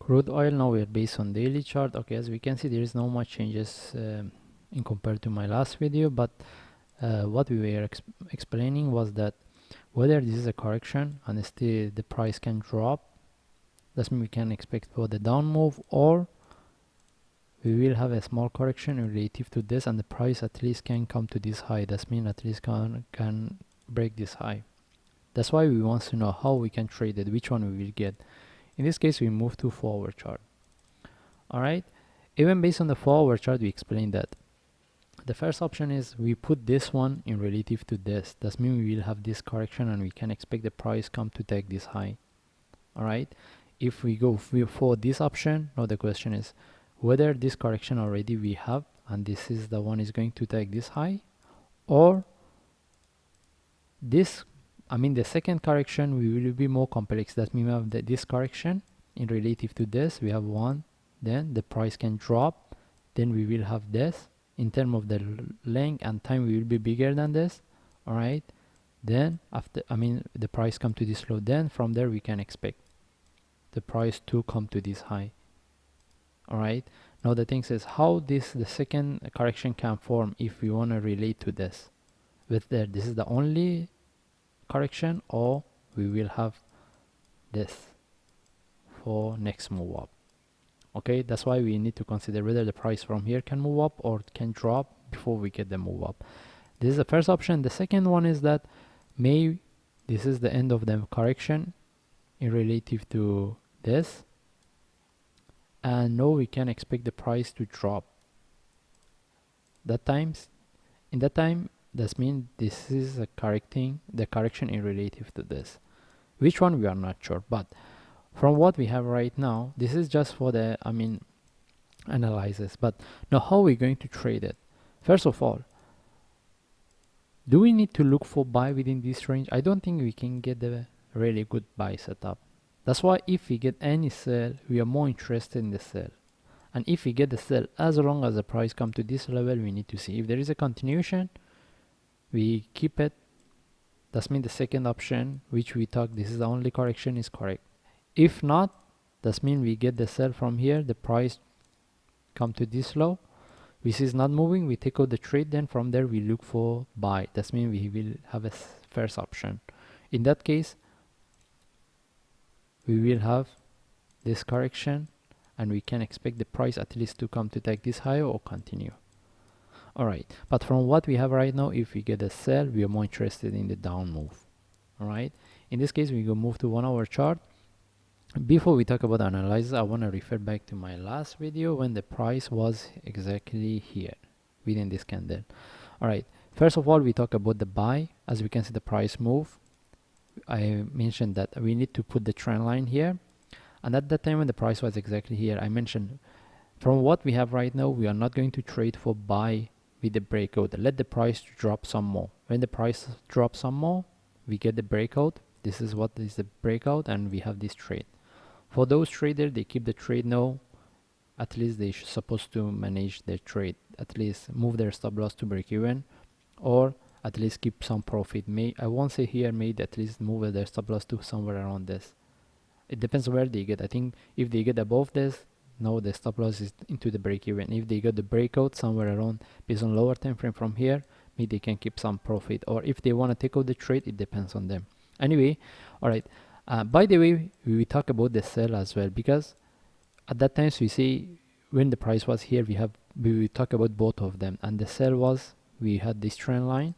Crude oil, now we are based on daily chart. Okay, as we can see, there is no much changes in compared to my last video, but what we were explaining was that whether this is a correction and still the price can drop, that means we can expect for the down move, or we will have a small correction relative to this and the price at least can come to this high. That means at least can break this high. That's why we want to know how we can trade it, which one we will get. In this case, we move to forward chart. All right, even based on the forward chart, we explained that the first option is we put this one in relative to this. That means we will have this correction and we can expect the price come to take this high. All right, if we go for this option, now the question is whether this correction already we have and this is the one is going to take this high, or this, I mean the second correction we will be more complex. That means we have this correction in relative to this, we have one, then the price can drop, then we will have this in terms of the length and time we will be bigger than this. All right, then after, I mean the price come to this low, then from there we can expect the price to come to this high. All right, now the thing is how the second correction can form if we want to relate to this, whether this is the only correction or we will have this for next move up. Okay, that's why we need to consider whether the price from here can move up or can drop before we get the move up. This is the first option. The second one is that maybe this is the end of the correction in relative to this, and now we can expect the price to drop. In that time, that means this is a correcting the correction in relative to this. Which one we are not sure, but from what we have right now, this is just for the analysis. But now how are we going to trade it? First of all, do we need to look for buy within this range? I don't think we can get a really good buy setup. That's why if we get any sell, we are more interested in the sell. And if we get the sell, as long as the price come to this level, we need to see if there is a continuation, we keep it. That means the second option which we talk, this is the only correction, is correct. If not, that means we get the sell from here, the price come to this low, we see it's not moving, we take out the trade, then from there we look for buy. That means we will have a first option. In that case, we will have this correction and we can expect the price at least to come to take this high or continue. All right, but from what we have right now, if we get a sell, we are more interested in the down move. All right, in this case we go move to 1 hour chart. Before we talk about analysis, I want to refer back to my last video when the price was exactly here within this candle. All right, first of all, we talk about the buy. As we can see, the price move, I mentioned that we need to put the trend line here, and at that time when the price was exactly here, I mentioned from what we have right now, we are not going to trade for buy with the breakout. Let the price drop some more. When the price drops some more, we get the breakout. This is what is the breakout, and we have this trade. For those traders, they keep the trade now. At least they supposed to manage their trade, at least move their stop loss to break even, or at least keep some profit. I won't say here, made at least move their stop loss to somewhere around this. It depends where they get. I think if they get above this, no, the stop loss is into the break even. If they get the breakout somewhere around based on lower time frame from here, maybe they can keep some profit. Or if they want to take out the trade, it depends on them. Anyway, all right. By the way, we talk about the sell as well, because at that time we see when the price was here, we talk about both of them, and the sell was we had this trend line.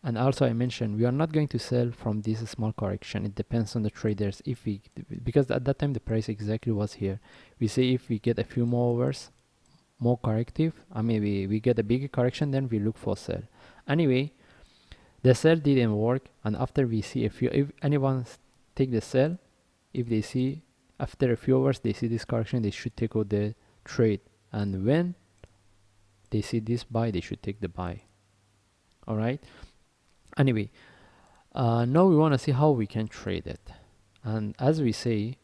And also I mentioned we are not going to sell from this small correction. It depends on the traders. Because at that time the price exactly was here, we say if we get a few more hours more corrective, maybe we get a bigger correction, then we look for sell. Anyway, the sell didn't work, and after we see if anyone take the sell, if they see after a few hours they see this correction, they should take out the trade, and when they see this buy, they should take the buy. All right. Anyway, now we want to see how we can trade it. And as we say,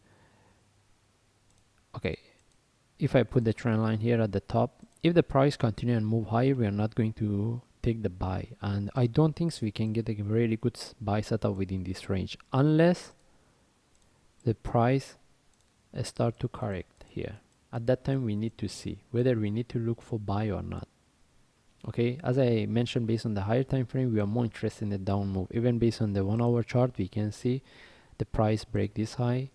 okay, if I put the trend line here at the top, if the price continue and move higher, we are not going to take the buy, and I don't think we can get a really good buy setup within this range unless the price start to correct here. At that time we need to see whether we need to look for buy or not. Okay, as I mentioned, based on the higher time frame, we are more interested in the down move. Even based on the 1 hour chart, we can see the price break this high,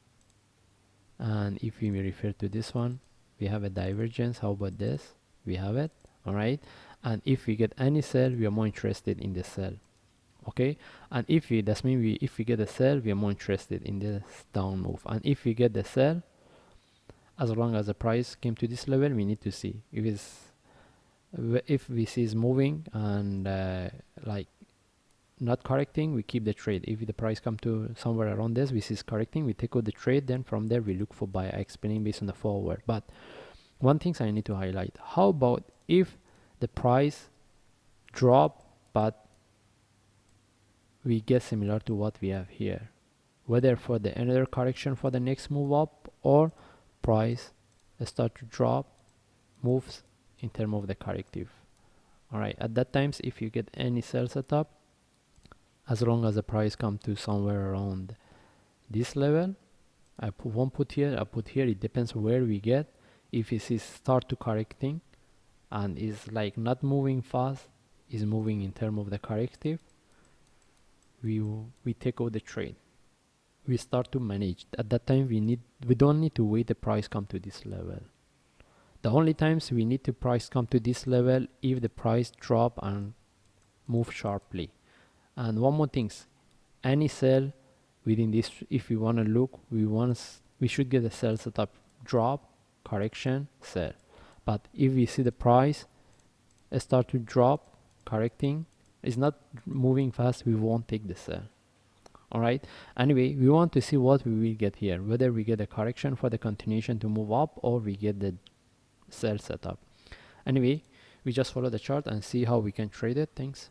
and if we refer to this one, we have a divergence. How about this? We have it. All right, and if we get any sell, we are more interested in the sell. Okay, and that's mean if we get a sell, we are more interested in this down move. And if we get the sell, as long as the price came to this level, we need to see if we see is moving and like not correcting, we keep the trade. If the price come to somewhere around this, we see is correcting, we take out the trade. Then from there we look for buy. I explaining based on the forward. But one thing I need to highlight: how about if the price drop but we get similar to what we have here, whether for the another correction for the next move up, or price start to drop, moves in terms of the corrective. All right, at that times, if you get any sell setup, as long as the price come to somewhere around this level, won't put here, I put here, it depends where we get. If it is start to correcting and is like not moving fast, is moving in terms of the corrective, we take out the trade. We start to manage. At that time we don't need to wait the price come to this level. The only times we need to price come to this level if the price drop and move sharply. And one more things, any sell within this, if we want to look, we should get a sell setup, drop, correction, sell. But if we see the price start to drop, correcting, is not moving fast, we won't take the sell. All right, anyway, we want to see what we will get here, whether we get a correction for the continuation to move up or we get the sell setup. Anyway, we just follow the chart and see how we can trade it. Thanks.